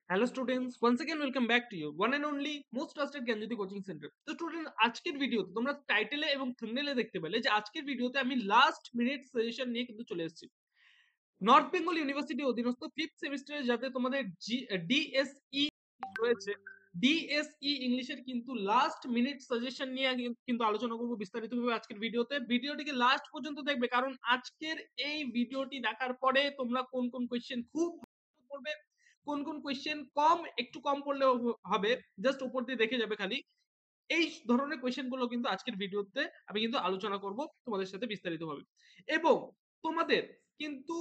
Hello students, once again welcome back to your one and only most trusted Gyanjyoti coaching centre. তো student, আজকের ভিডিওতে তোমরা টাইটেলে এবং থাম্বনেলে দেখতে পেলে যে আজকের ভিডিওতে আমি লাস্ট মিনিট সাজেশন নিয়ে কিন্তু চলে এসেছি। নর্থ বেঙ্গল ইউনিভার্সিটি অধীনস্থ 5th সেমিস্টারে যাতে তোমাদের ডিএসই রয়েছে, ডিএসই ইংলিশের কিন্তু লাস্ট মিনিট সাজেশন নিয়ে কিন্তু আলোচনা করব বিস্তারিতভাবে আজকের ভিডিওতে। ভিডিওটিকে লাস্ট পর্যন্ত দেখবে, কারণ আজকের এই ভিডিওটি দেখার পরে তোমরা কোন কোন কোয়েশ্চেন খুব পড়বে, কোন কোন কোয়েশ্চেন একটু কম পড়লেও হবে, জাস্ট উপর দিয়ে দেখে যাবে খালি। এই ধরনের কোয়েশ্চেন গুলো কিন্তু আজকের ভিডিওতে আমি কিন্তু আলোচনা করব তোমাদের সাথে বিস্তারিতভাবে। এবং তোমাদের কিন্তু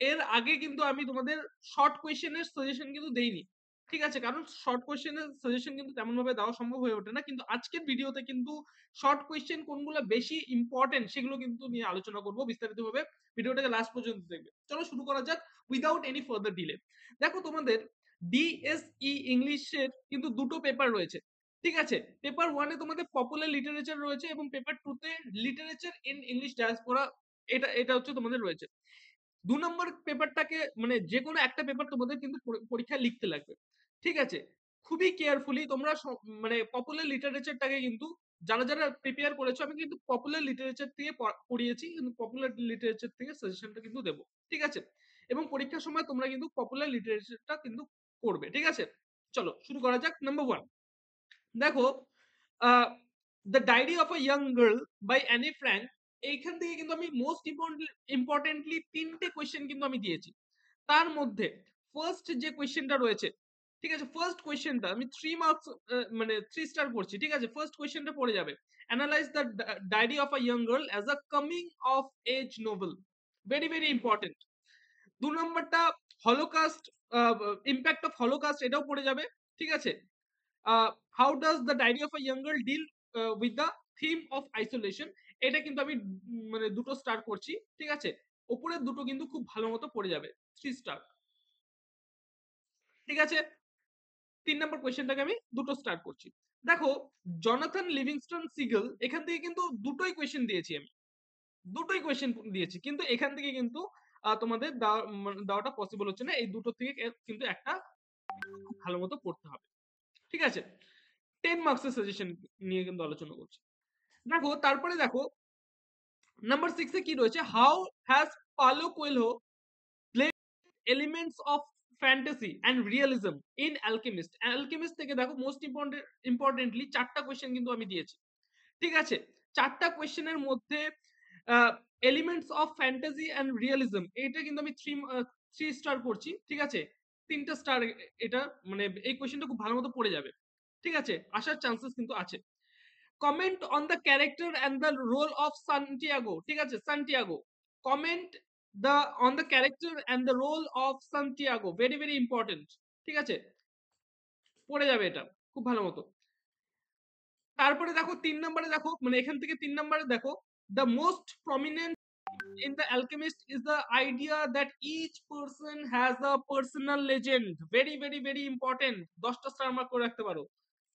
এর আগে কিন্তু আমি তোমাদের শর্ট কোয়েশ্চেনের সাজেশন কিন্তু দেইনি, ঠিক আছে? কারণ শর্ট কোয়েশ্চেনের সাজেশন কিন্তু তেমন ভাবে দেওয়া সম্ভব হয়ে ওঠে না, কিন্তু আজকের ভিডিওতে কিন্তু শর্ট কোয়েশ্চেন কোনগুলো বেশি ইম্পর্টেন্ট সেগুলো কিন্তু নিয়ে আলোচনা করব বিস্তারিতভাবে। ভিডিওটাকে লাস্ট পর্যন্ত দেখবে। চলো শুরু করা যাক উইদাউট এনি ফার্দার ডিলে। দেখো, তোমাদের ডিএসই ইংলিশের কিন্তু দুটো পেপার রয়েছে, ঠিক আছে? পেপার 1 এ তোমাদের পপুলার লিটারেচার রয়েছে এবং পেপার 2 তে লিটারেচার ইন ইংলিশ ডায়াসপোরা, এটা হচ্ছে তোমাদের রয়েছে। 2 নম্বর পেপারটাকে মানে যেকোনো একটা পেপার তোমাদের কিন্তু পরীক্ষায় লিখতে লাগবে, ঠিক আছে? খুবই কেয়ারফুলি তোমরা মানে পপুলার লিটারেচারটাকে কিন্তু যারা যারা প্রিপেয়ার করেছো, আমি কিন্তু পপুলার লিটারেচার থেকে পড়িয়েছি, কিন্তু পপুলার লিটারেচার থেকে সাজেশনটা কিন্তু দেবো, ঠিক আছে? এবং পরীক্ষার সময় তোমরা কিন্তু পপুলার লিটারেচারটা কিন্তু করবে, ঠিক আছে? চলো শুরু করা যাক। নাম্বার 1, দেখো, the diary of a young girl by Anne Frank. এইখান থেকে কিন্তু আমি মোস্ট ইম্পর্টেন্টলি তিনটে কোয়েশ্চেন কিন্তু আমি দিয়েছি। তার মধ্যে ফার্স্ট যে কোয়েশ্চেনটা রয়েছে, ঠিক আছে, ফার্স্ট কোয়েশ্চেনটা আমি 3 মার্কস মানে 3 স্টার করছি, ঠিক আছে? ফার্স্ট কোয়েশ্চেনটা পড়ে যাবে, analyse the diary of a young girl as a coming of age novel. Very very important. 2 নম্বরটা হলোকাস্ট, ইম্প্যাক্ট অফ হলোকাস্ট, এটাও পড়ে যাবে, ঠিক আছে? How does the diary of a young girl deal with the theme of isolation. এটা কিন্তু আমি মানে দুটো স্টার করছি, ঠিক আছে? ওপরের দুটো কিন্তু খুব ভালো মতো পড়ে যাবে, 3 স্টার, ঠিক আছে? 3 নম্বর কোয়েশ্চেনটাকে আমি দুটো স্টার করছি। দেখো, জনাথন লিভিংস্টন সিগল, এখান থেকে কিন্তু দুটোই কোয়েশ্চেন দিয়েছি আমি, দুটোই কোয়েশ্চেন দিয়েছি, কিন্তু এখান থেকে কিন্তু তোমাদের দেওয়াটা পসিবল হচ্ছে না। এই দুটো থেকে কিন্তু একটা খুব ভালো মতো পড়তে হবে, ঠিক আছে? 10 মার্কসের সাজেশন নিয়ে কিন্তু আলোচনা করছি। দেখো, তারপরে দেখো নাম্বার 6 এ কি রয়েছে, হাউ হ্যাজ পালো Coelho played elements of fantasy and realism in alchemist. Alchemist থেকে দেখো মোস্ট ইম্পর্টেন্টলি চারটা কোয়েশ্চেন কিন্তু আমি দিয়েছি, ঠিক আছে? চারটা কোয়েশ্চেনের মধ্যে elements of fantasy and realism, এটা কিন্তু আমি 3 স্টার করছি, ঠিক আছে? 3টা স্টার এটা, মানে এই কোয়েশ্চেনটা খুব ভালো মতো পড়ে যাবে, ঠিক আছে? আসার চান্সেস কিন্তু আছে। Comment on the character and the role of Santiago, ঠিক আছে? Santiago, comment the on the character and the role of Santiago, very very important, ঠিক আছে? পড়ে যাবে এটা খুব ভালো মতো। তারপরে দেখো 3 নম্বরে, দেখো মানে এখান থেকে 3 নম্বরে দেখো, the most prominent in the alchemist is the idea that each person has a personal legend. Very very very important, 10টা স্টার মার্ক করে রাখতে পারো,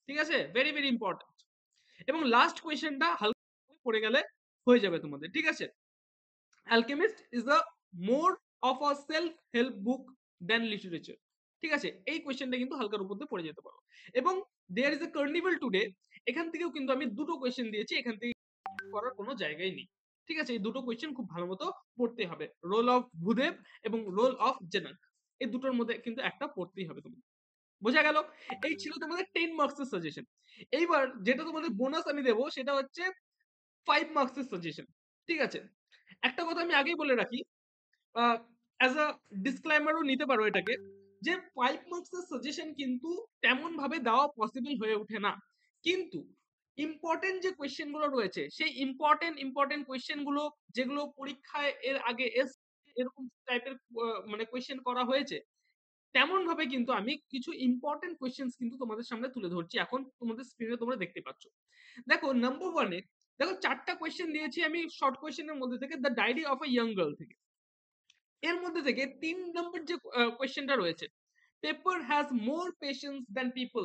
ঠিক আছে? Very very important. এবং লাস্ট কোয়েশ্চেনটা হালকা পড়ে গেলে হয়ে যাবে তোমাদের, ঠিক আছে? Alchemist is a more of a self help book than literature, ঠিক আছে? এই কোয়েশ্চেনটা কিন্তু হালকার উপর দিয়ে পড়ে যেতে পারো। এবং there is a carnival today, এখান থেকেও কিন্তু আমি দুটো কোয়েশ্চেন দিয়েছি, এখান থেকে করার কোনো জায়গায় নেই, ঠিক আছে? এই দুটো কোয়েশ্চেন খুব ভালো মতো পড়তে হবে, রোল অফ ভূদেব এবং রোল অফ জেনাক, এই দুটোর মধ্যে কিন্তু একটা পড়তেই হবে তোমাদের। বোঝা গেল? এই ছিল তোমাদের 10 মার্কসের সাজেশন। এইবার যেটা তোমাদের বোনাস আমি দেবো সেটা হচ্ছে 5 মার্কসের সাজেশন, ঠিক আছে? একটা কথা আমি আগেই বলে রাখি, অ্যাজ আ ডিসক্লাইমারও নিতে পারো এটাকে, যে 5 মার্কসের সাজেশন কিন্তু তেমন ভাবে দেওয়া পসিবল হয়ে ওঠে না, কিন্তু ইম্পর্টেন্ট যে কোয়েশ্চেন গুলো রয়েছে, সেই ইম্পর্টেন্ট কোয়েশ্চেন গুলো যেগুলো পরীক্ষায় এর আগে এরকম টাইপের মানে কোয়েশ্চেন করা হয়েছে, তেমন ভাবে কিন্তু আমি কিছু ইম্পর্টেন্ট কোয়েশ্চেন্স কিন্তু তোমাদের সামনে তুলে ধরছি, এখন তোমাদের স্ক্রিনে তোমরা দেখতে পাচ্ছ। দেখো নাম্বার 1 এ দেখো 4টা কোয়েশ্চেন দিয়েছি আমি শর্ট কোয়েশ্চেনের মধ্যে থেকে, the diary of a young girl থেকে। এর মধ্যে থেকে 3 নম্বর যে কোয়েশ্চেনটা রয়েছে, paper has more patience than people,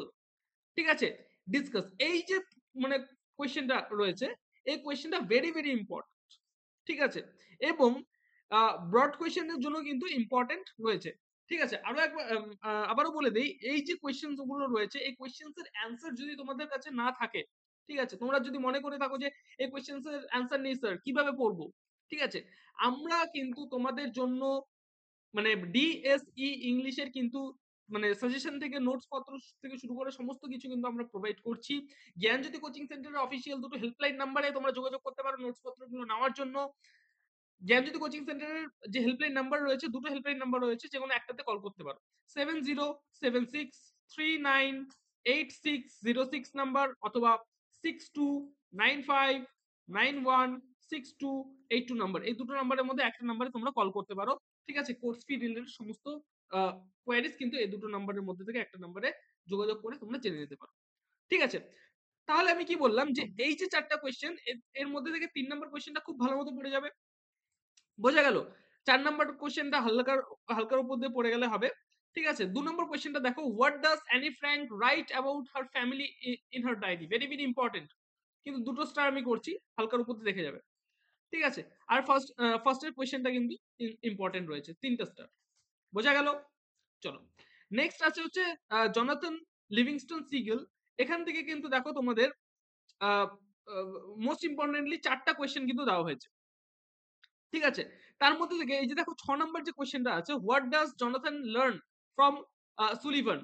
ঠিক আছে? ডিসকাস, এই যে মানে কোয়েশ্চেনটা রয়েছে, এই কোয়েশ্চেনটা ভেরি ভেরি ইম্পর্টেন্ট, ঠিক আছে? এবং ব্রড কোয়েশ্চেনের জন্য কিন্তু ইম্পর্টেন্ট রয়েছে। ঠিক আছে? আরো একবার আবারও বলে দেই, এই যে কোয়েশ্চেনস গুলো রয়েছে, এই কোয়েশ্চেনস এর অ্যান্সার যদি তোমাদের কাছে না থাকে, ঠিক আছে? তোমরা যদি মনে করে থাকো যে এই কোয়েশ্চেনস এর অ্যান্সার নেই স্যার, কিভাবে পড়বো? ঠিক আছে? আমরা কিন্তু তোমাদের জন্য মানে ডিএসই ইংলিশের কিন্তু মানে সাজেশন থেকে নোটস পত্র থেকে শুরু করে সমস্ত কিছু কিন্তু আমরা প্রোভাইড করছি। জ্ঞানজ্যোতি কোচিং সেন্টারের অফিসিয়াল দুটো হেল্পলাইন নাম্বারে তোমরা যোগাযোগ করতে পারো নোটস পত্রগুলো নেওয়ার জন্য। জ্ঞানজ্যোতি কোচিং সেন্টারের যে হেল্পলাইন নাম্বার রয়েছে, দুটো হেল্পলাইন নাম্বার রয়েছে, যেকোনো একটাতে কল করতে পারো। 7076398606 নাম্বার অথবা 6295916282 নাম্বার। এই দুটো নাম্বারের মধ্যে একটা নাম্বারে তোমরা কল করতে পারো। ঠিক আছে? কোর্স ফি রিলেটেড সমস্ত কোয়েরিজ কিন্তু এই দুটো নাম্বারের মধ্যে থেকে একটা নাম্বারে যোগাযোগ করে তোমরা জেনে নিতে পারো। ঠিক আছে? তাহলে আমি কি বললাম যে এই যে ৪ টা কোয়েশ্চেন এর মধ্যে থেকে ৩ নাম্বার কোয়েশ্চেনটা খুব ভালো মতো পড়ে যাবে। বোঝা গেল? ৪ নাম্বার কোয়েশ্চেনটা হালকার উপর দিয়ে পড়ে গেলে হবে। ঠিক আছে? ২ নম্বর কোয়েশ্চেনটা দেখো, what does Anne Frank write about her family in her diary? Very, very important. কিন্তু ২ টো স্টার আমি করছি, হালকার উপর দিয়ে দেখে যাবে। ঠিক আছে? আর ফার্স্ট এর কোয়েশ্চেনটা কিন্তু ইম্পোর্টেন্ট রয়েছে। ৩ টা স্টার। বোঝা গেল? চলো। নেক্সট আছে হচ্ছে জোনাথন লিভিংস্টন সিগেল। এখান থেকে কিন্তু দেখো তোমাদের আ আ মোস্ট ইম্পোর্টেন্টলি ৪ টা কোয়েশ্চেন কিন্তু দেওয়া হয়েছে। ঠিক আছে? তার মধ্যে থেকে এই যে দেখো ৬ নাম্বার যে কোয়েশ্চেনটা আছে, what does Jonathan learn from Sullivan?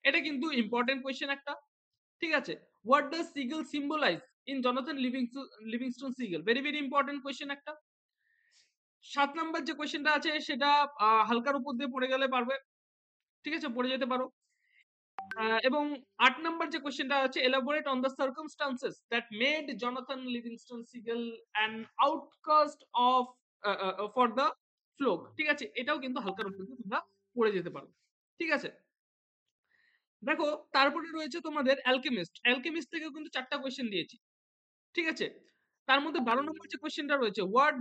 এটা কিন্তু ইম্পোর্টেন্ট কোয়েশ্চেন একটা। ঠিক আছে? What does seagull symbolise in Jonathan Livingston Seagull? Very, very important question একটা। ৭ নাম্বার যে কোয়েশ্চেনটা আছে সেটা হালকার উপর দিয়ে পড়ে গেলে পারবে। ঠিক আছে? পড়ে যেতে পারো। এবং ৮ নাম্বার যে কোয়েশ্চেনটা আছে, elaborate on the circumstances that made Jonathan Livingston Seagull an outcast of for the flock. ঠিক আছে? এটাও কিন্তু হালকার উপর দিয়ে তোমরা পড়ে যেতে পারো। ঠিক আছে? দেখো তারপরে রয়েছে তোমাদের অ্যালকেমিস্ট। অ্যালকেমিস্ট থেকেও কিন্তু ৪ টা কোয়েশ্চেন দিয়েছি। ঠিক আছে? তার মধ্যে ১২ নম্বর যে কোয়েশ্চেনটা রয়েছে, what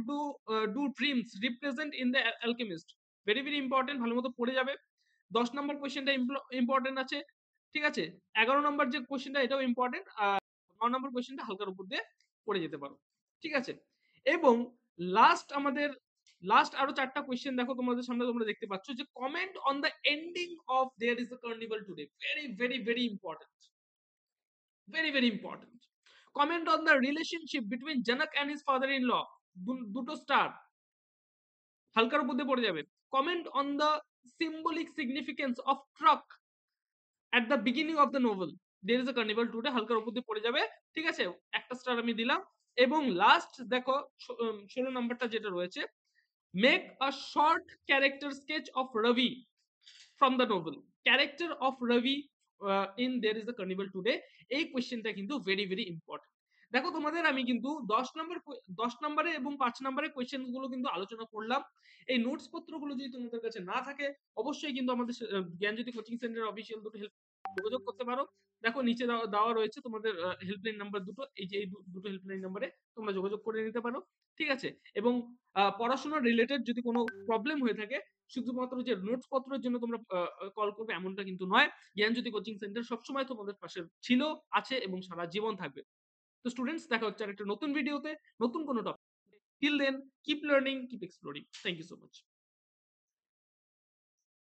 do dreams represent in the alchemist? Very, very important, ভালো মতো পড়ে যাবে। ১০ নম্বর কোয়েশ্চেনটা ইম্পোর্টেন্ট আছে। ঠিক আছে? ১১ নম্বর যে কোয়েশ্চেনটা এটাও ইম্পোর্টেন্ট। ৯ নম্বর কোয়েশ্চেনটা হালকার উপর দিয়ে পড়ে যেতে পারো। ঠিক আছে? এবং লাস্ট আরো ৪ টা কোয়েশ্চেন দেখো তোমাদের সামনে তোমরা দেখতে পাচ্ছ যে comment on the ending of there is a carnival today. Very, very, very important. Very, very important. Comment on the relationship between Janak and his father in law. দুটো স্টার, হালকার উপর দিয়ে পড়ে যাবে। Comment on the symbolic significance of truck at the beginning of the novel. There is a carnival today, হালকার উপর দিয়ে পড়ে যাবে। ঠিক আছে? একটা স্টার আমি দিলাম। এবং লাস্ট দেখো ১৬ নাম্বারটা যেটা রয়েছে, make a short character sketch of Ravi from the novel. Character of Ravi in there is a carnival today. এই কোয়েশ্চেনটা কিন্তু ভেরি, ভেরি ইম্পর্টেন্ট। দেখো তোমাদের আমি কিন্তু ১০ নম্বরে এবং ৫ নম্বরের কোয়েশ্চেন গুলো কিন্তু আলোচনা করলাম। এই নোটস পত্রগুলো যদি তোমাদের কাছে না থাকে, অবশ্যই কিন্তু আমাদের জ্ঞানজ্যোতি কোচিং সেন্টারের অফিসিয়াল দুটো হেল্প যোগাযোগ করতে পারো। দেখো নিচে দেওয়া রয়েছে তোমাদের হেল্পলাইন নাম্বার দুটো। এই যে এই দুটো হেল্পলাইন নাম্বারে তোমরা যোগাযোগ করে নিতে পারো। ঠিক আছে? এবং পড়াশোনার রিলেটেড যদি কোনো প্রবলেম হয়ে থাকে, শুধুমাত্র যে নোটস পত্রের জন্য তোমরা কল করবে এমনটা কিন্তু নয়। জ্ঞানজ্যোতি কোচিং সেন্টার সবসময় তোমাদের পাশে ছিল, আছে এবং সারা জীবন থাকবে। তো স্টুডেন্টস, দেখা হচ্ছে আরেকটা নতুন ভিডিওতে, নতুন কোনো topic. Till then, keep learning, keep exploring. Thank you so much.